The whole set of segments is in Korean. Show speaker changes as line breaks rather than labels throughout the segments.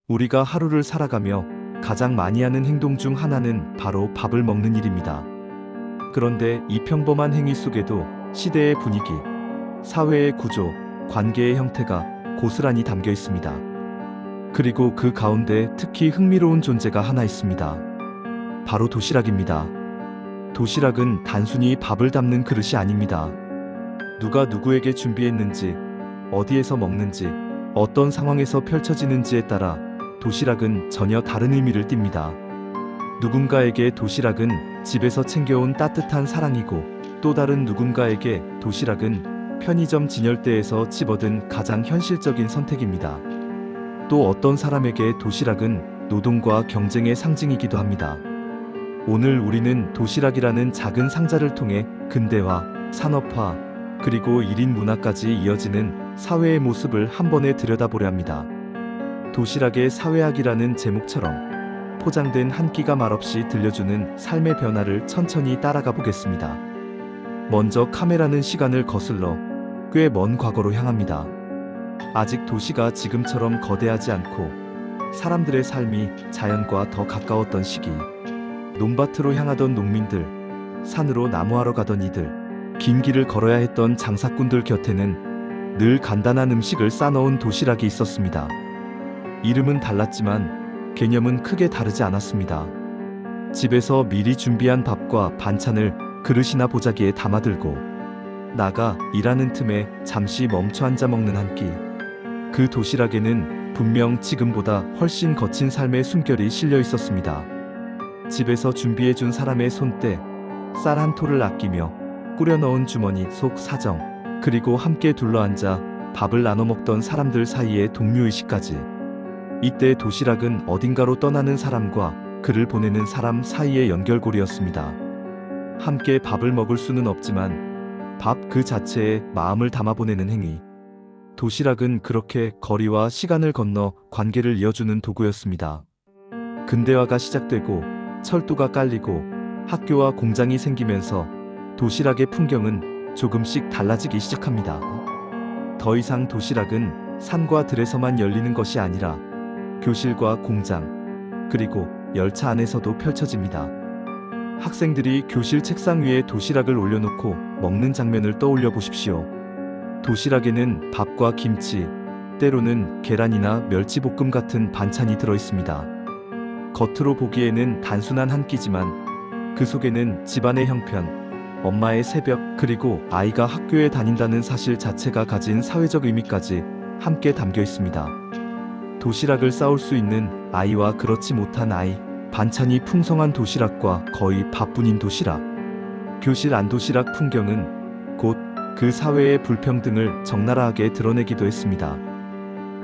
우리가 하루를 살아가며 가장 많이 하는 행동 중 하나는 바로 밥을 먹는 일입니다. 그런데 이 평범한 행위 속에도 시대의 분위기, 사회의 구조, 관계의 형태가 고스란히 담겨 있습니다. 그리고 그 가운데 특히 흥미로운 존재가 하나 있습니다. 바로 도시락입니다. 도시락은 단순히 밥을 담는 그릇이 아닙니다. 누가 누구에게 준비했는지, 어디에서 먹는지, 어떤 상황에서 펼쳐지는지에 따라 도시락은 전혀 다른 의미를 띱니다. 누군가에게 도시락은 집에서 챙겨온 따뜻한 사랑이고, 또 다른 누군가에게 도시락은 편의점 진열대에서 집어든 가장 현실적인 선택입니다. 또 어떤 사람에게 도시락은 노동과 경쟁의 상징이기도 합니다. 오늘 우리는 도시락이라는 작은 상자를 통해 근대화, 산업화, 그리고 1인 문화까지 이어지는 사회의 모습을 한 번에 들여다보려 합니다. 도시락의 사회학이라는 제목처럼 포장된 한 끼가 말없이 들려주는 삶의 변화를 천천히 따라가 보겠습니다. 먼저 카메라는 시간을 거슬러 꽤 먼 과거로 향합니다. 아직 도시가 지금처럼 거대하지 않고 사람들의 삶이 자연과 더 가까웠던 시기, 논밭으로 향하던 농민들, 산으로 나무하러 가던 이들, 긴 길을 걸어야 했던 장사꾼들 곁에는 늘 간단한 음식을 싸넣은 도시락이 있었습니다. 이름은 달랐지만 개념은 크게 다르지 않았습니다. 집에서 미리 준비한 밥과 반찬을 그릇이나 보자기에 담아들고 나가 일하는 틈에 잠시 멈춰 앉아 먹는 한 끼. 그 도시락에는 분명 지금보다 훨씬 거친 삶의 숨결이 실려 있었습니다. 집에서 준비해준 사람의 손때, 쌀 한 톨을 아끼며 꾸려 넣은 주머니 속 사정, 그리고 함께 둘러앉아 밥을 나눠 먹던 사람들 사이의 동료의식까지. 이때 도시락은 어딘가로 떠나는 사람과 그를 보내는 사람 사이의 연결고리였습니다. 함께 밥을 먹을 수는 없지만 밥 그 자체에 마음을 담아 보내는 행위. 도시락은 그렇게 거리와 시간을 건너 관계를 이어주는 도구였습니다. 근대화가 시작되고 철도가 깔리고 학교와 공장이 생기면서 도시락의 풍경은 조금씩 달라지기 시작합니다. 더 이상 도시락은 산과 들에서만 열리는 것이 아니라 교실과 공장, 그리고 열차 안에서도 펼쳐집니다. 학생들이 교실 책상 위에 도시락을 올려놓고 먹는 장면을 떠올려 보십시오. 도시락에는 밥과 김치, 때로는 계란이나 멸치볶음 같은 반찬이 들어 있습니다. 겉으로 보기에는 단순한 한 끼지만 그 속에는 집안의 형편, 엄마의 새벽, 그리고 아이가 학교에 다닌다는 사실 자체가 가진 사회적 의미까지 함께 담겨 있습니다. 도시락을 싸올 수 있는 아이와 그렇지 못한 아이, 반찬이 풍성한 도시락과 거의 밥뿐인 도시락. 교실 안 도시락 풍경은 곧 그 사회의 불평등을 적나라하게 드러내기도 했습니다.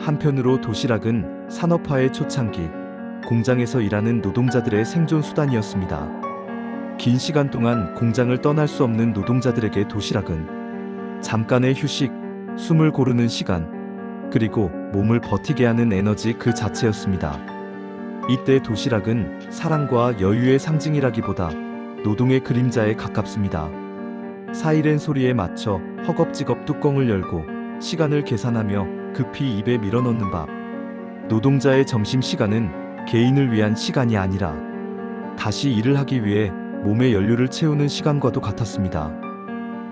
한편으로 도시락은 산업화의 초창기, 공장에서 일하는 노동자들의 생존 수단이었습니다. 긴 시간 동안 공장을 떠날 수 없는 노동자들에게 도시락은 잠깐의 휴식, 숨을 고르는 시간, 그리고 몸을 버티게 하는 에너지 그 자체였습니다. 이때 도시락은 사랑과 여유의 상징이라기보다 노동의 그림자에 가깝습니다. 사이렌 소리에 맞춰 허겁지겁 뚜껑을 열고 시간을 계산하며 급히 입에 밀어넣는 밥. 노동자의 점심시간은 개인을 위한 시간이 아니라 다시 일을 하기 위해 몸의 연료를 채우는 시간과도 같았습니다.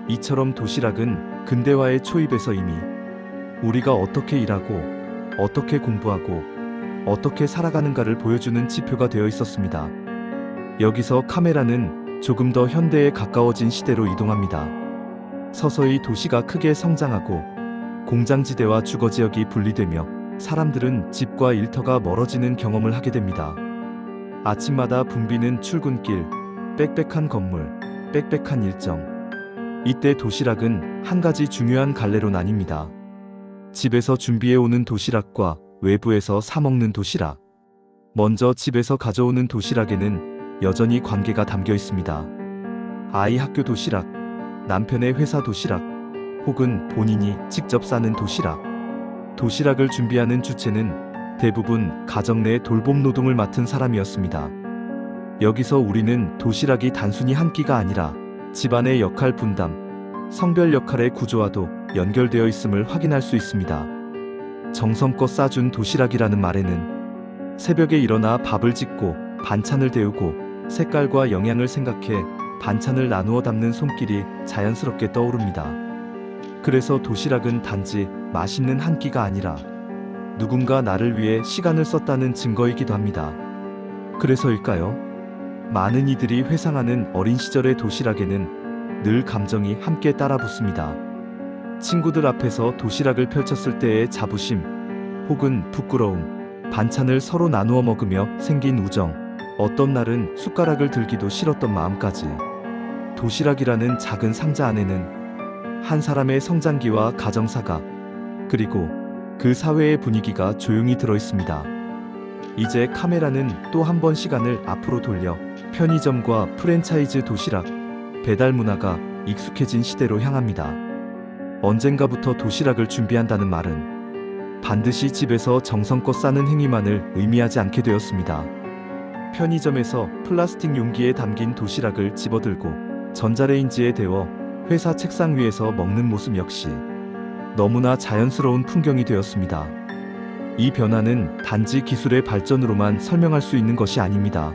이처럼 도시락은 근대화의 초입에서 이미 우리가 어떻게 일하고, 어떻게 공부하고, 어떻게 살아가는가를 보여주는 지표가 되어 있었습니다. 여기서 카메라는 조금 더 현대에 가까워진 시대로 이동합니다. 서서히 도시가 크게 성장하고 공장지대와 주거지역이 분리되며 사람들은 집과 일터가 멀어지는 경험을 하게 됩니다. 아침마다 붐비는 출근길, 빽빽한 건물, 빽빽한 일정. 이때 도시락은 한 가지 중요한 갈래로 나뉩니다. 집에서 준비해오는 도시락과 외부에서 사 먹는 도시락. 먼저 집에서 가져오는 도시락에는 여전히 관계가 담겨 있습니다. 아이 학교 도시락, 남편의 회사 도시락, 혹은 본인이 직접 싸는 도시락. 도시락을 준비하는 주체는 대부분 가정 내 돌봄 노동을 맡은 사람이었습니다. 여기서 우리는 도시락이 단순히 한 끼가 아니라 집안의 역할 분담, 성별 역할의 구조와도 연결되어 있음을 확인할 수 있습니다. 정성껏 싸준 도시락이라는 말에는 새벽에 일어나 밥을 짓고 반찬을 데우고 색깔과 영양을 생각해 반찬을 나누어 담는 손길이 자연스럽게 떠오릅니다. 그래서 도시락은 단지 맛있는 한 끼가 아니라 누군가 나를 위해 시간을 썼다는 증거이기도 합니다. 그래서일까요? 많은 이들이 회상하는 어린 시절의 도시락에는 늘 감정이 함께 따라 붙습니다. 친구들 앞에서 도시락을 펼쳤을 때의 자부심, 혹은 부끄러움, 반찬을 서로 나누어 먹으며 생긴 우정, 어떤 날은 숟가락을 들기도 싫었던 마음까지. 도시락이라는 작은 상자 안에는 한 사람의 성장기와 가정사가, 그리고 그 사회의 분위기가 조용히 들어 있습니다. 이제 카메라는 또 한 번 시간을 앞으로 돌려 편의점과 프랜차이즈 도시락, 배달 문화가 익숙해진 시대로 향합니다. 언젠가부터 도시락을 준비한다는 말은 반드시 집에서 정성껏 싸는 행위만을 의미하지 않게 되었습니다. 편의점에서 플라스틱 용기에 담긴 도시락을 집어들고 전자레인지에 데워 회사 책상 위에서 먹는 모습 역시 너무나 자연스러운 풍경이 되었습니다. 이 변화는 단지 기술의 발전으로만 설명할 수 있는 것이 아닙니다.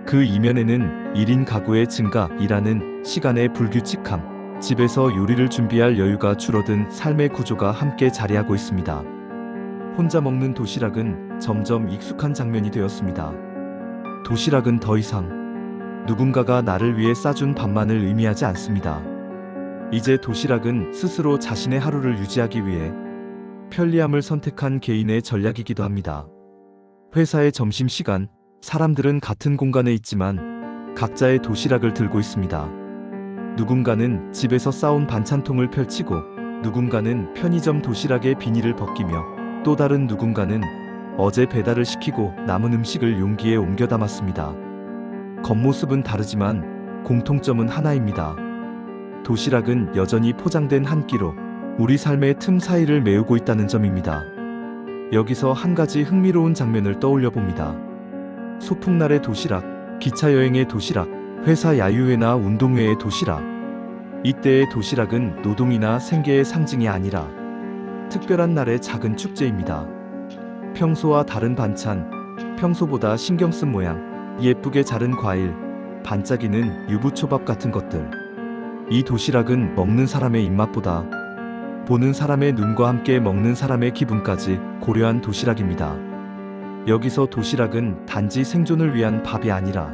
그 이면에는 1인 가구의 증가이라는 시간의 불규칙함, 집에서 요리를 준비할 여유가 줄어든 삶의 구조가 함께 자리하고 있습니다. 혼자 먹는 도시락은 점점 익숙한 장면이 되었습니다. 도시락은 더 이상 누군가가 나를 위해 싸준 밥만을 의미하지 않습니다. 이제 도시락은 스스로 자신의 하루를 유지하기 위해 편리함을 선택한 개인의 전략이기도 합니다. 회사의 점심시간, 사람들은 같은 공간에 있지만 각자의 도시락을 들고 있습니다. 누군가는 집에서 싸온 반찬통을 펼치고, 누군가는 편의점 도시락의 비닐을 벗기며, 또 다른 누군가는 어제 배달을 시키고 남은 음식을 용기에 옮겨 담았습니다. 겉모습은 다르지만 공통점은 하나입니다. 도시락은 여전히 포장된 한 끼로 우리 삶의 틈 사이를 메우고 있다는 점입니다. 여기서 한 가지 흥미로운 장면을 떠올려 봅니다. 소풍날의 도시락, 기차 여행의 도시락, 회사 야유회나 운동회의 도시락. 이때의 도시락은 노동이나 생계의 상징이 아니라 특별한 날의 작은 축제입니다. 평소와 다른 반찬, 평소보다 신경 쓴 모양, 예쁘게 자른 과일, 반짝이는 유부초밥 같은 것들. 이 도시락은 먹는 사람의 입맛보다 보는 사람의 눈과 함께 먹는 사람의 기분까지 고려한 도시락입니다. 여기서 도시락은 단지 생존을 위한 밥이 아니라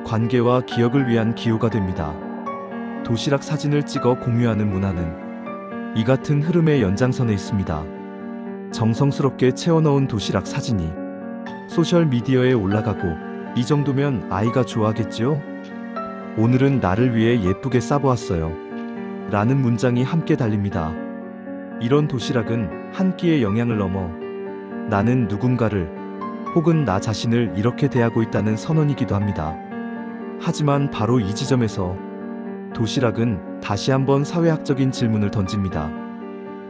관계와 기억을 위한 기호가 됩니다. 도시락 사진을 찍어 공유하는 문화는 이 같은 흐름의 연장선에 있습니다. 정성스럽게 채워넣은 도시락 사진이 소셜미디어에 올라가고, 이 정도면 아이가 좋아하겠지요? 오늘은 나를 위해 예쁘게 싸보았어요. 라는 문장이 함께 달립니다. 이런 도시락은 한 끼의 영향을 넘어 나는 누군가를, 혹은 나 자신을 이렇게 대하고 있다는 선언이기도 합니다. 하지만 바로 이 지점에서 도시락은 다시 한번 사회학적인 질문을 던집니다.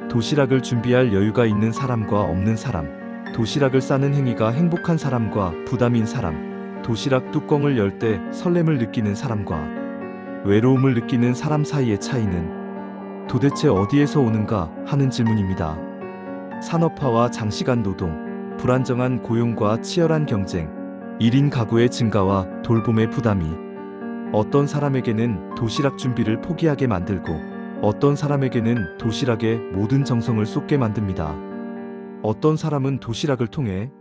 도시락을 준비할 여유가 있는 사람과 없는 사람, 도시락을 싸는 행위가 행복한 사람과 부담인 사람, 도시락 뚜껑을 열 때 설렘을 느끼는 사람과 외로움을 느끼는 사람 사이의 차이는 도대체 어디에서 오는가 하는 질문입니다. 산업화와 장시간 노동, 불안정한 고용과 치열한 경쟁, 1인 가구의 증가와 돌봄의 부담이 어떤 사람에게는 도시락 준비를 포기하게 만들고, 어떤 사람에게는 도시락에 모든 정성을 쏟게 만듭니다. 어떤 사람은 도시락을 통해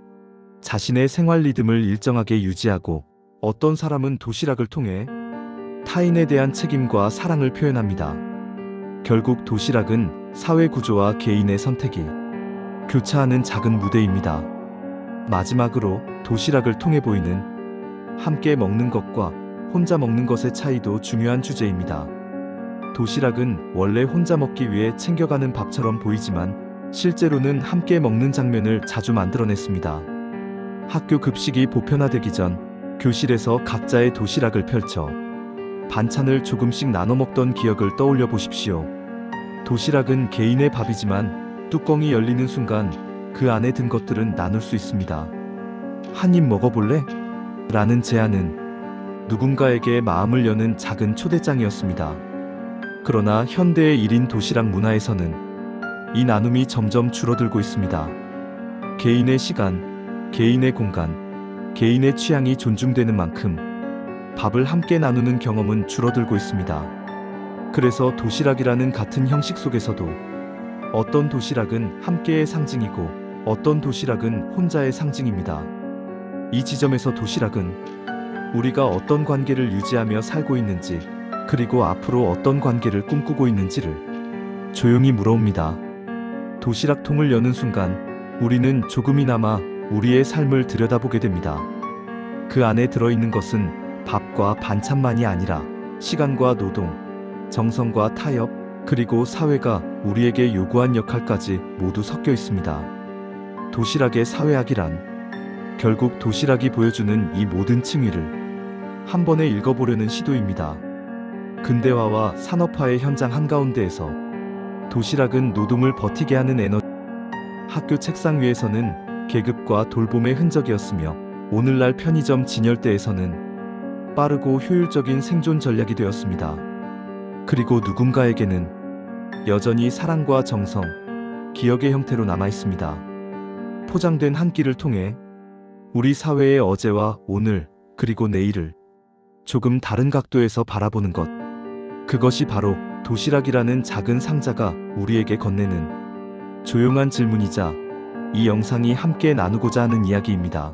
자신의 생활 리듬을 일정하게 유지하고, 어떤 사람은 도시락을 통해 타인에 대한 책임과 사랑을 표현합니다. 결국 도시락은 사회 구조와 개인의 선택이 교차하는 작은 무대입니다. 마지막으로 도시락을 통해 보이는 함께 먹는 것과 혼자 먹는 것의 차이도 중요한 주제입니다. 도시락은 원래 혼자 먹기 위해 챙겨가는 밥처럼 보이지만 실제로는 함께 먹는 장면을 자주 만들어냈습니다. 학교 급식이 보편화되기 전 교실에서 각자의 도시락을 펼쳐 반찬을 조금씩 나눠 먹던 기억을 떠올려 보십시오. 도시락은 개인의 밥이지만 뚜껑이 열리는 순간 그 안에 든 것들은 나눌 수 있습니다. 한 입 먹어볼래? 라는 제안은 누군가에게 마음을 여는 작은 초대장이었습니다. 그러나 현대의 1인 도시락 문화에서는 이 나눔이 점점 줄어들고 있습니다. 개인의 시간, 개인의 공간, 개인의 취향이 존중되는 만큼 밥을 함께 나누는 경험은 줄어들고 있습니다. 그래서 도시락이라는 같은 형식 속에서도 어떤 도시락은 함께의 상징이고 어떤 도시락은 혼자의 상징입니다. 이 지점에서 도시락은 우리가 어떤 관계를 유지하며 살고 있는지, 그리고 앞으로 어떤 관계를 꿈꾸고 있는지를 조용히 물어옵니다. 도시락통을 여는 순간 우리는 조금이나마 우리의 삶을 들여다보게 됩니다. 그 안에 들어있는 것은 밥과 반찬만이 아니라 시간과 노동, 정성과 타협, 그리고 사회가 우리에게 요구한 역할까지 모두 섞여 있습니다. 도시락의 사회학이란 결국 도시락이 보여주는 이 모든 층위를 한 번에 읽어보려는 시도입니다. 근대화와 산업화의 현장 한가운데에서 도시락은 노동을 버티게 하는 에너지, 학교 책상 위에서는 계급과 돌봄의 흔적이었으며 오늘날 편의점 진열대에서는 빠르고 효율적인 생존 전략이 되었습니다. 그리고 누군가에게는 여전히 사랑과 정성, 기억의 형태로 남아 있습니다. 포장된 한 끼를 통해 우리 사회의 어제와 오늘, 그리고 내일을 조금 다른 각도에서 바라보는 것. 그것이 바로 도시락이라는 작은 상자가 우리에게 건네는 조용한 질문이자 이 영상이 함께 나누고자 하는 이야기입니다.